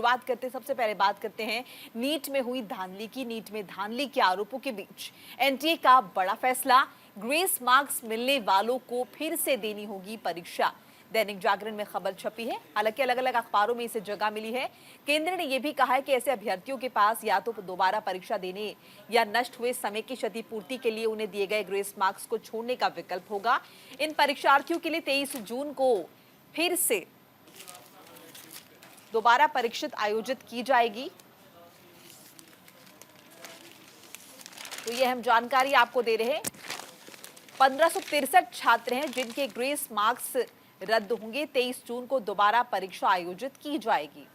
शुरुआत करते सबसे पहले बात करते हैं नीट में हुई धांधली की। नीट में धांधली के आरोपों के बीच एनटीए का बड़ा फैसला, ग्रेस मार्क्स मिलने वालों को फिर से देनी होगी परीक्षा। दैनिक जागरण में खबर छपी है, हालांकि अलग अलग अखबारों में इसे जगह मिली है। केंद्र ने यह भी कहा है कि ऐसे अभ्यर्थियों के पास या तो दोबारा परीक्षा देने या नष्ट हुए समय की क्षतिपूर्ति के लिए उन्हें दिए गए ग्रेस मार्क्स को छोड़ने का विकल्प होगा। इन परीक्षार्थियों के लिए 23 जून को फिर से दोबारा परीक्षा आयोजित की जाएगी। तो ये हम जानकारी आपको दे रहे हैं। 1563 छात्र हैं जिनके ग्रेस मार्क्स रद्द होंगे। 23 जून को दोबारा परीक्षा आयोजित की जाएगी।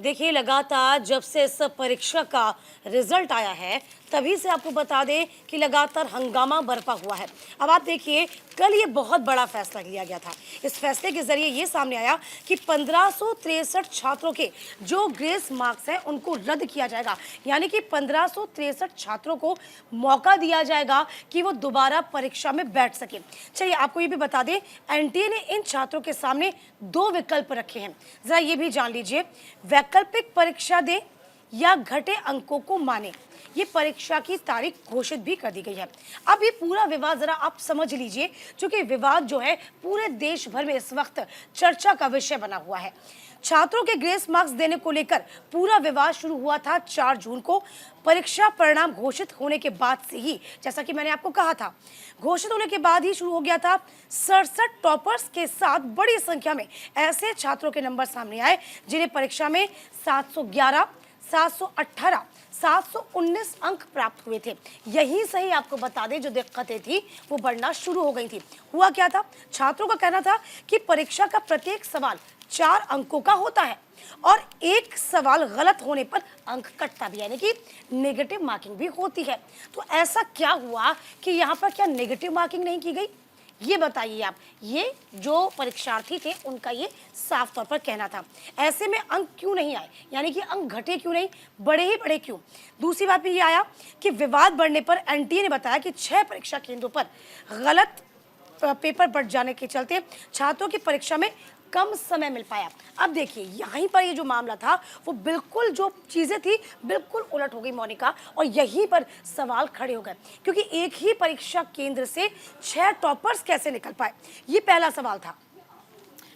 देखिए, लगातार जब से इस परीक्षा का रिजल्ट आया है तभी से आपको बता दें कि लगातार हंगामा बरपा हुआ है। अब आप देखिए, कल ये बहुत बड़ा फैसला लिया गया था। इस फैसले के जरिए ये सामने आया कि 1563 छात्रों के जो ग्रेस मार्क्स हैं उनको रद्द किया जाएगा, यानी कि 1563 छात्रों को मौका दिया जाएगा कि वो दोबारा परीक्षा में बैठ सके। चलिए आपको ये भी बता दें, एनटीए ने इन छात्रों के सामने 2 विकल्प रखे हैं, जरा ये भी जान लीजिए। वैकल्पिक परीक्षा दें या घटे अंकों को माने। ये परीक्षा की तारीख घोषित भी कर दी गई है। अब ये पूरा विवाद जरा आप समझ लीजिए, क्योंकि विवाद जो है पूरे देश भर में इस वक्त चर्चा का विषय बना हुआ है। छात्रों के ग्रेस मार्क्स देने को लेकर पूरा विवाद शुरू हुआ था 4 जून को। परीक्षा परिणाम घोषित होने के बाद से ही, जैसा कि मैंने आपको कहा था, घोषित होने के बाद ही शुरू हो गया था। 67 टॉपर्स के साथ बड़ी संख्या में ऐसे छात्रों के नंबर सामने आए जिन्हें परीक्षा में 711, 718, 719 अंक प्राप्त हुए थे। यही सही आपको बता दें, जो दिक्कतें थी वो बढ़ना शुरू हो गई थी। हुआ क्या था, छात्रों का कहना था कि परीक्षा का प्रत्येक सवाल 4 अंकों का होता है और एक सवाल गलत होने पर अंक कटता भी, यानी कि नेगेटिव मार्किंग भी होती है। तो ऐसा क्या हुआ कि यहाँ पर क्या नेगेटिव मार्किंग नहीं की गई, ये बताइए आप। ये जो परीक्षार्थी थे उनका ये साफ तौर पर कहना था। ऐसे में अंक क्यों नहीं आए, यानी कि अंक घटे क्यों नहीं, बड़े ही बड़े क्यों। दूसरी बात भी ये आया कि विवाद बढ़ने पर एनटीए ने बताया कि 6 परीक्षा केंद्रों पर गलत पेपर बढ़ जाने के चलते छात्रों की परीक्षा में कम समय मिल पाया। अब देखिए, यहीं पर ये जो मामला था वो बिल्कुल, जो चीज़ें थी बिल्कुल उलट हो गई मोनिका, और यहीं पर सवाल खड़े हो गए, क्योंकि एक ही परीक्षा केंद्र से 6 टॉपर्स कैसे निकल पाए, ये पहला सवाल था।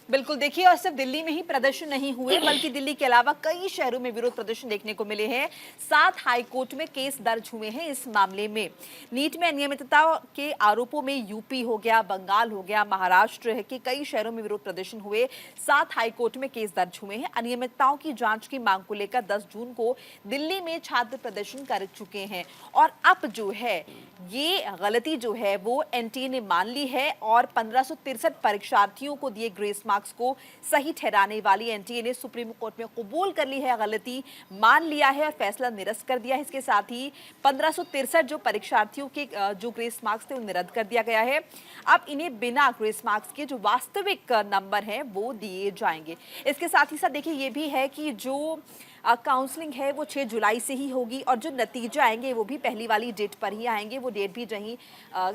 बिल्कुल, देखिए, और सिर्फ दिल्ली में ही प्रदर्शन नहीं हुए बल्कि दिल्ली के अलावा कई शहरों में विरोध प्रदर्शन देखने को मिले हैं। 7 हाईकोर्ट में केस दर्ज हुए हैं इस मामले में। नीट में अनियमितता के आरोपों में यूपी हो गया, बंगाल हो गया, महाराष्ट्र है कि कई शहरों में विरोध प्रदर्शन हुए। 7 हाईकोर्ट में केस दर्ज हुए हैं। अनियमितताओं की जांच की मांग को लेकर 10 जून को दिल्ली में छात्र प्रदर्शन कर चुके हैं और अब जो है ये गलती जो है वो एनटीए ने मान ली है और 1563 परीक्षार्थियों को दिए ग्रेस मार्क्स को सही ठहराने वाली एनटीए ने सुप्रीम कोर्ट में कबूल कर ली है, गलती मान लिया है और फैसला निरस्त कर दिया है। इसके साथ ही 1563 जो परीक्षार्थियों के जो ग्रेस मार्क्स थे उन्हें रद्द कर दिया गया है। अब इन्हें बिना ग्रेस मार्क्स के जो वास्तविक नंबर हैं वो दिए जाएंगे। इसके साथ ही साथ देखिए ये भी है कि जो काउंसलिंग है वो 6 जुलाई से ही होगी और जो नतीजे आएंगे वो भी पहली वाली डेट पर ही आएंगे। वो डेट भी जहीं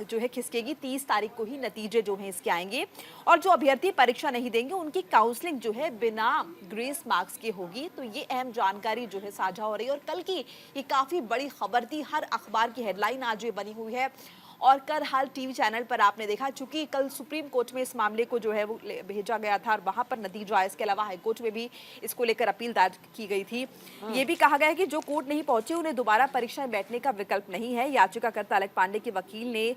जो है खिसकेगी, 30 तारीख को ही नतीजे जो हैं इसके आएंगे और जो अभ्यर्थी परीक्षा नहीं देंगे उनकी काउंसलिंग जो है बिना ग्रेस मार्क्स के होगी। तो ये अहम जानकारी जो है साझा हो रही है और कल की ये काफ़ी बड़ी खबर थी, हर अखबार की हेडलाइन आज ये बनी हुई है और कल हर टीवी चैनल पर आपने देखा, चूंकि कल सुप्रीम कोर्ट में इस मामले को जो है वो भेजा गया था और वहां पर नतीजा आया। इसके अलावा हाईकोर्ट में भी इसको लेकर अपील दायर की गई थी। ये भी कहा गया है कि जो कोर्ट नहीं पहुंचे उन्हें दोबारा परीक्षा में बैठने का विकल्प नहीं है। याचिकाकर्ता अलक पांडे के वकील ने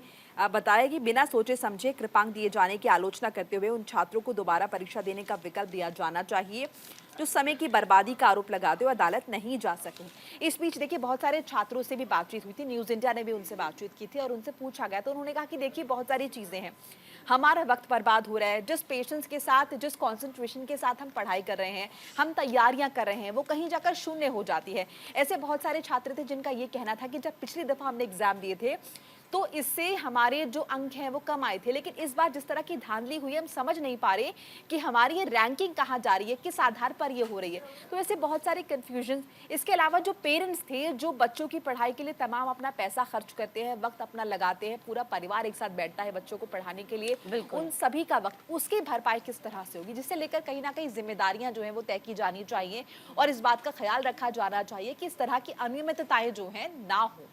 बताया कि बिना सोचे समझे कृपांक दिए जाने की आलोचना करते हुए उन छात्रों को दोबारा परीक्षा देने का विकल्प दिया जाना चाहिए जो समय की बर्बादी का आरोप लगाते हुए अदालत नहीं जा सके। इस बीच देखिए बहुत सारे छात्रों से भी बातचीत हुई थी, न्यूज़ इंडिया ने भी उनसे बातचीत की थी और उनसे पूछा गया तो उन्होंने कहा कि देखिए बहुत सारी चीज़ें हैं, हमारा वक्त बर्बाद हो रहा है, जिस पेशेंस के साथ, जिस कंसंट्रेशन के साथ हम पढ़ाई कर रहे हैं, हम तैयारियां कर रहे हैं, वो कहीं जाकर शून्य हो जाती है। ऐसे बहुत सारे छात्र थे जिनका ये कहना था कि जब पिछली दफ़ा हमने एग्ज़ाम दिए थे तो इससे हमारे जो अंक हैं वो कम आए थे। लेकिन इस बार जिस तरह की धांधली हुई है, हम समझ नहीं पा रहे कि हमारी ये रैंकिंग कहाँ जा रही है, किस आधार पर ये हो रही है। तो ऐसे बहुत सारे कंफ्यूजन। इसके अलावा जो पेरेंट्स थे, जो बच्चों की पढ़ाई के लिए तमाम अपना पैसा खर्च करते हैं, वक्त अपना लगाते हैं, पूरा परिवार एक साथ बैठता है बच्चों को पढ़ाने के लिए, बिल्कुल। उन सभी का वक्त, उसकी भरपाई किस तरह से होगी, जिससे लेकर कहीं ना कहीं जिम्मेदारियां जो हैं वो तय की जानी चाहिए और इस बात का ख्याल रखा जाना चाहिए कि इस तरह की अनियमितताएं जो हैं ना हो।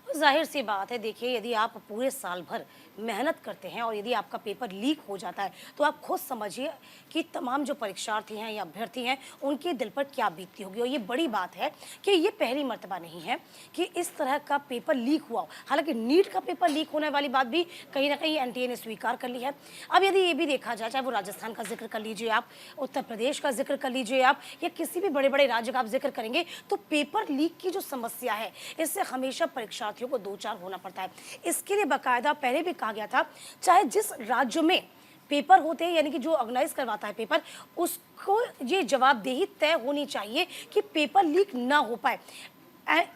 जाहिर सी बात है, देखिए यदि आप पूरे साल भर मेहनत करते हैं और यदि आपका पेपर लीक हो जाता है तो आप खुद समझिए कि तमाम जो परीक्षार्थी हैं या अभ्यर्थी हैं उनके दिल पर क्या बीतती होगी। और ये बड़ी बात है कि ये पहली मर्तबा नहीं है कि इस तरह का पेपर लीक हुआ हो। हालांकि नीट का पेपर लीक होने वाली बात भी कहीं ना कहीं एनटीए ने स्वीकार कर ली है। अब यदि ये भी देखा जाए, चाहे वो राजस्थान का जिक्र कर लीजिए आप, उत्तर प्रदेश का जिक्र कर लीजिए आप, या किसी भी बड़े बड़े राज्य का आप जिक्र करेंगे, तो पेपर लीक की जो समस्या है इससे हमेशा परीक्षार्थियों को दो चार होना पड़ता है। इसके लिए बाकायदा पहले भी कहा गया था, चाहे जिस राज्य में पेपर होते हैं, यानी कि जो ऑर्गेनाइज करवाता है पेपर, उसको ये जवाबदेही तय होनी चाहिए कि पेपर लीक ना हो पाए।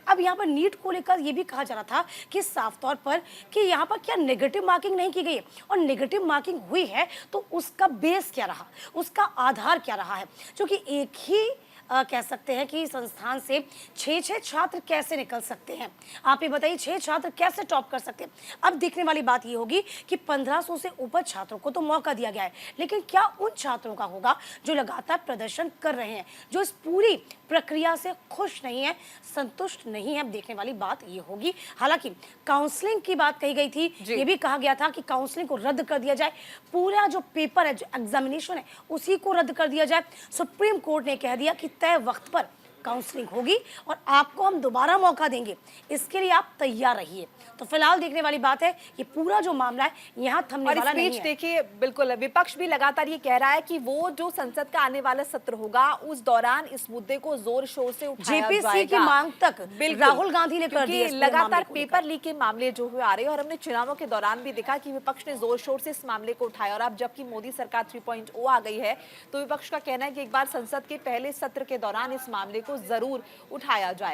अब यहाँ पर नीट को लेकर ये भी कहा जा रहा था कि साफ तौर पर कि यहाँ पर क्या नेगेटिव मार्किंग नहीं की गई है, और नेगेटिव मार्किंग हुई है तो उसका बेस क्या रहा, उसका आधार क्या रहा है। क्योंकि एक ही कह सकते हैं कि संस्थान से 6 छात्र कैसे निकल सकते हैं, आप ये बताइए 6 छात्र कैसे टॉप कर सकते हैं। अब देखने वाली बात ये होगी कि 1500 से ऊपर छात्रों को तो मौका दिया गया है, लेकिन क्या उन छात्रों का होगा जो लगातार प्रदर्शन कर रहे हैं, जो इस पूरी प्रक्रिया से खुश नहीं है, संतुष्ट नहीं है। अब देखने वाली बात ये होगी। हालांकि काउंसलिंग की बात कही गई थी, ये भी कहा गया था कि काउंसलिंग को रद्द कर दिया जाए, पूरा जो पेपर है, जो एग्जामिनेशन है, उसी को रद्द कर दिया जाए। सुप्रीम कोर्ट ने कह दिया कि तय वक्त पर काउंसलिंग होगी और आपको हम दोबारा मौका देंगे, इसके लिए आप तैयार रहिए। तो फिलहाल देखने वाली बात है कि पूरा जो मामला है यहाँ थमने वाला नहीं है। देखिए, बिल्कुल विपक्ष भी लगातार ये कह रहा है कि वो जो संसद का आने वाला सत्र होगा उस दौरान इस मुद्दे को जोर शोर से उठाया जाएगा। जेपीसी की मांग तक राहुल गांधी ने कर दी है। लगातार पेपर लीक के मामले जो हुए आ रहे हैं और हमने चुनावों के दौरान भी देखा कि विपक्ष ने जोर शोर से इस मामले को उठाया। और अब जबकि मोदी सरकार 3.0 आ गई है तो विपक्ष का कहना है कि एक बार संसद के पहले सत्र के दौरान इस मामले को जरूर उठाया जाए।